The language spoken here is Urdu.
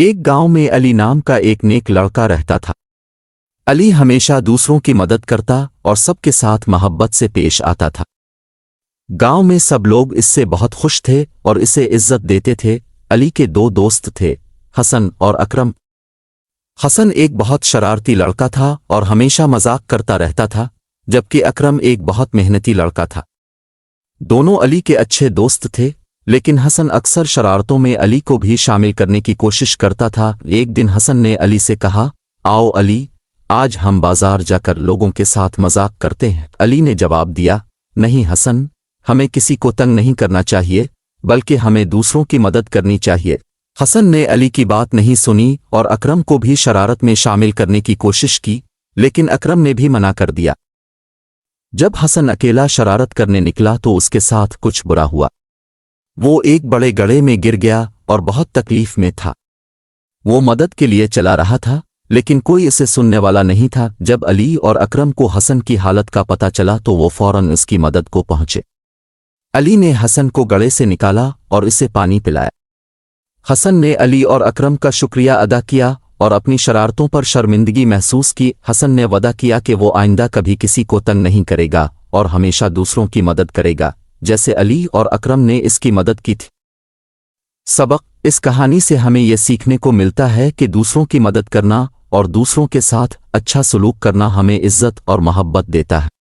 ایک گاؤں میں علی نام کا ایک نیک لڑکا رہتا تھا۔ علی ہمیشہ دوسروں کی مدد کرتا اور سب کے ساتھ محبت سے پیش آتا تھا۔ گاؤں میں سب لوگ اس سے بہت خوش تھے اور اسے عزت دیتے تھے۔ علی کے دو دوست تھے، حسن اور اکرم۔ حسن ایک بہت شرارتی لڑکا تھا اور ہمیشہ مذاق کرتا رہتا تھا، جبکہ اکرم ایک بہت محنتی لڑکا تھا۔ دونوں علی کے اچھے دوست تھے، لیکن حسن اکثر شرارتوں میں علی کو بھی شامل کرنے کی کوشش کرتا تھا۔ ایک دن حسن نے علی سے کہا، آؤ علی، آج ہم بازار جا کر لوگوں کے ساتھ مذاق کرتے ہیں۔ علی نے جواب دیا، نہیں حسن، ہمیں کسی کو تنگ نہیں کرنا چاہیے، بلکہ ہمیں دوسروں کی مدد کرنی چاہیے۔ حسن نے علی کی بات نہیں سنی اور اکرم کو بھی شرارت میں شامل کرنے کی کوشش کی، لیکن اکرم نے بھی منع کر دیا۔ جب حسن اکیلا شرارت کرنے نکلا تو اس کے ساتھ کچھ برا ہوا۔ وہ ایک بڑے گڑھے میں گر گیا اور بہت تکلیف میں تھا۔ وہ مدد کے لیے چلا رہا تھا، لیکن کوئی اسے سننے والا نہیں تھا۔ جب علی اور اکرم کو حسن کی حالت کا پتہ چلا تو وہ فوراً اس کی مدد کو پہنچے۔ علی نے حسن کو گڑھے سے نکالا اور اسے پانی پلایا۔ حسن نے علی اور اکرم کا شکریہ ادا کیا اور اپنی شرارتوں پر شرمندگی محسوس کی۔ حسن نے وعدہ کیا کہ وہ آئندہ کبھی کسی کو تنگ نہیں کرے گا اور ہمیشہ دوسروں کی مدد کرے گا، جیسے علی اور اکرم نے اس کی مدد کی تھی۔ سبق: اس کہانی سے ہمیں یہ سیکھنے کو ملتا ہے کہ دوسروں کی مدد کرنا اور دوسروں کے ساتھ اچھا سلوک کرنا ہمیں عزت اور محبت دیتا ہے۔